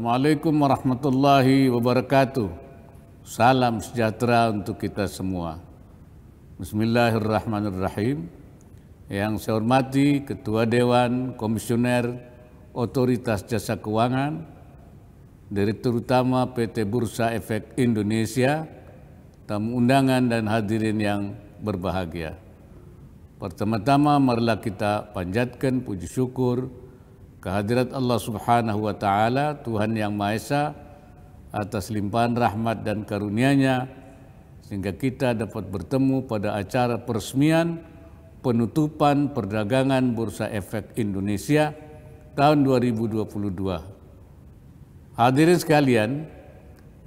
Assalamualaikum warahmatullahi wabarakatuh. Salam sejahtera untuk kita semua. Bismillahirrahmanirrahim. Yang saya hormati Ketua Dewan Komisioner Otoritas Jasa Keuangan, Direktur Utama PT Bursa Efek Indonesia, tamu undangan dan hadirin yang berbahagia. Pertama-tama marilah kita panjatkan puji syukur kehadirat Allah Subhanahu wa Ta'ala, Tuhan yang Maha Esa, atas limpahan rahmat dan karunia-Nya sehingga kita dapat bertemu pada acara peresmian penutupan perdagangan Bursa Efek Indonesia tahun 2022. Hadirin sekalian,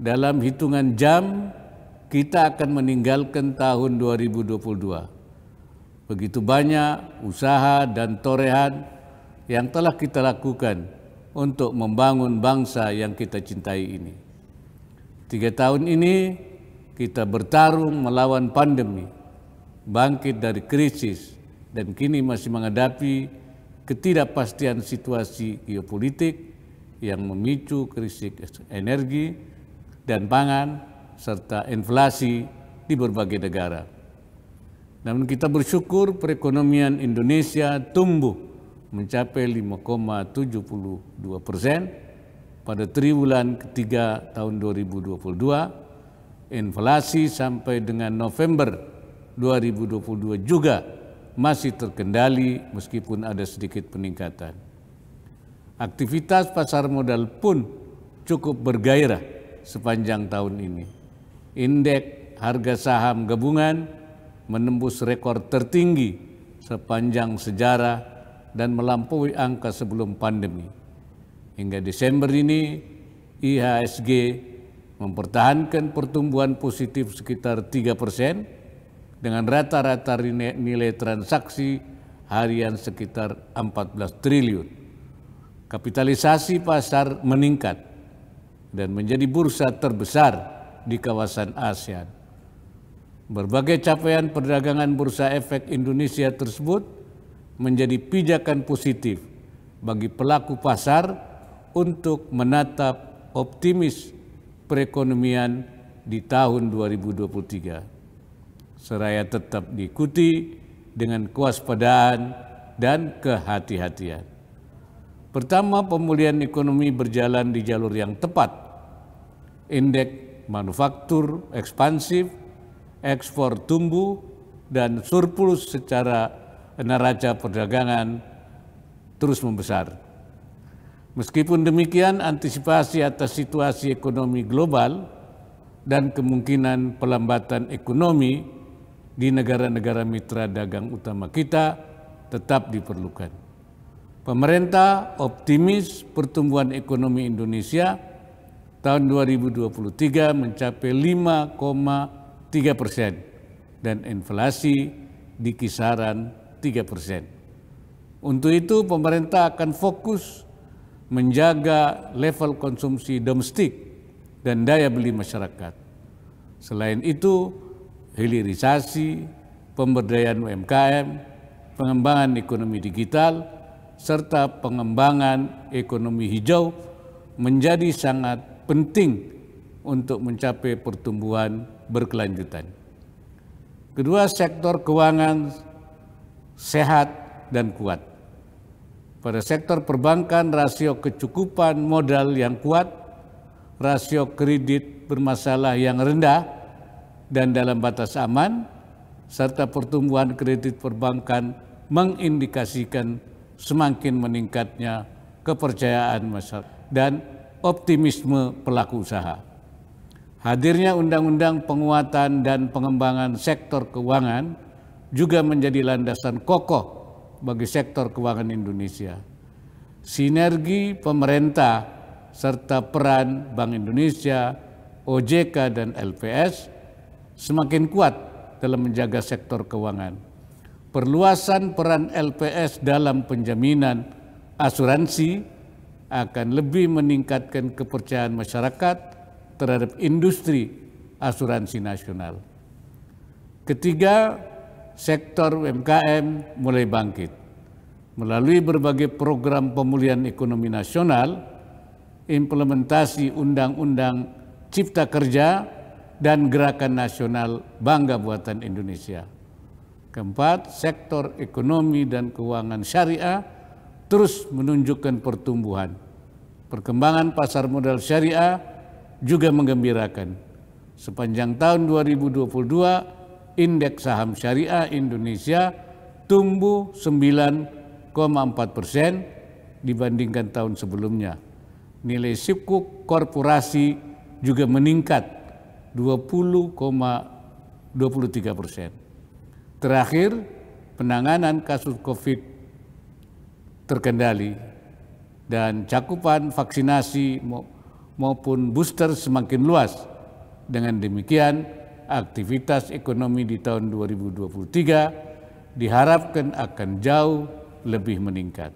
dalam hitungan jam kita akan meninggalkan tahun 2022. Begitu banyak usaha dan torehan yang telah kita lakukan untuk membangun bangsa yang kita cintai ini. 3 tahun ini kita bertarung melawan pandemi, bangkit dari krisis, dan kini masih menghadapi ketidakpastian situasi geopolitik yang memicu krisis energi dan pangan serta inflasi di berbagai negara. Namun kita bersyukur perekonomian Indonesia tumbuh mencapai 5,72% pada triwulan ketiga tahun 2022. Inflasi sampai dengan November 2022 juga masih terkendali meskipun ada sedikit peningkatan. Aktivitas pasar modal pun cukup bergairah sepanjang tahun ini. Indeks harga saham gabungan menembus rekor tertinggi sepanjang sejarah dan melampaui angka sebelum pandemi. Hingga Desember ini, IHSG mempertahankan pertumbuhan positif sekitar 3% dengan rata-rata nilai transaksi harian sekitar 14 triliun. Kapitalisasi pasar meningkat dan menjadi bursa terbesar di kawasan ASEAN. Berbagai capaian perdagangan Bursa Efek Indonesia tersebut menjadi pijakan positif bagi pelaku pasar untuk menatap optimis perekonomian di tahun 2023. Seraya tetap diikuti dengan kewaspadaan dan kehati-hatian. Pertama, pemulihan ekonomi berjalan di jalur yang tepat. Indeks manufaktur ekspansif, ekspor tumbuh, dan surplus secara neraca perdagangan terus membesar. Meskipun demikian, antisipasi atas situasi ekonomi global dan kemungkinan pelambatan ekonomi di negara-negara mitra dagang utama kita tetap diperlukan. Pemerintah optimis pertumbuhan ekonomi Indonesia tahun 2023 mencapai 5,3% dan inflasi di kisaran 3%. Untuk itu pemerintah akan fokus menjaga level konsumsi domestik dan daya beli masyarakat. Selain itu, hilirisasi, pemberdayaan UMKM, pengembangan ekonomi digital, serta pengembangan ekonomi hijau menjadi sangat penting untuk mencapai pertumbuhan berkelanjutan. Kedua, sektor keuangan sehat dan kuat. Pada sektor perbankan, rasio kecukupan modal yang kuat, rasio kredit bermasalah yang rendah dan dalam batas aman, serta pertumbuhan kredit perbankan mengindikasikan semakin meningkatnya kepercayaan masyarakat dan optimisme pelaku usaha. Hadirnya undang-undang penguatan dan pengembangan sektor keuangan juga menjadi landasan kokoh bagi sektor keuangan Indonesia. Sinergi pemerintah serta peran Bank Indonesia, OJK, dan LPS semakin kuat dalam menjaga sektor keuangan. Perluasan peran LPS dalam penjaminan asuransi akan lebih meningkatkan kepercayaan masyarakat terhadap industri asuransi nasional. Ketiga, sektor UMKM mulai bangkit. Melalui berbagai program pemulihan ekonomi nasional, implementasi Undang-Undang Cipta Kerja dan Gerakan Nasional Bangga Buatan Indonesia. Keempat, sektor ekonomi dan keuangan syariah terus menunjukkan pertumbuhan. Perkembangan pasar modal syariah juga menggembirakan. Sepanjang tahun 2022, indeks saham syariah Indonesia tumbuh 9,4% dibandingkan tahun sebelumnya. Nilai sukuk korporasi juga meningkat 20,23%. Terakhir, penanganan kasus COVID terkendali dan cakupan vaksinasi maupun booster semakin luas. Dengan demikian, aktivitas ekonomi di tahun 2023 diharapkan akan jauh lebih meningkat.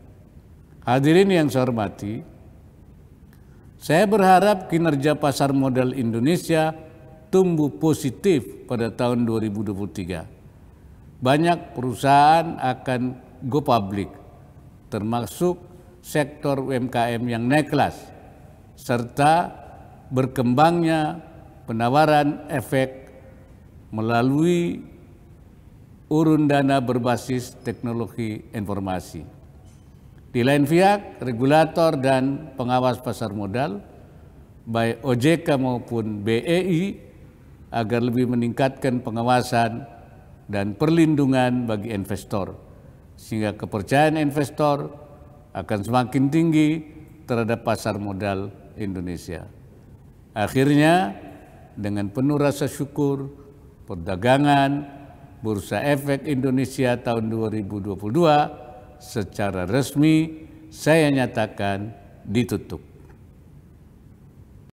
Hadirin yang saya hormati, saya berharap kinerja pasar modal Indonesia tumbuh positif pada tahun 2023. Banyak perusahaan akan go public, termasuk sektor UMKM yang naik kelas, serta berkembangnya penawaran efek melalui urun dana berbasis teknologi informasi. Di lain pihak, regulator dan pengawas pasar modal, baik OJK maupun BEI, agar lebih meningkatkan pengawasan dan perlindungan bagi investor, sehingga kepercayaan investor akan semakin tinggi terhadap pasar modal Indonesia. Akhirnya, dengan penuh rasa syukur, perdagangan Bursa Efek Indonesia tahun 2022 secara resmi saya nyatakan ditutup.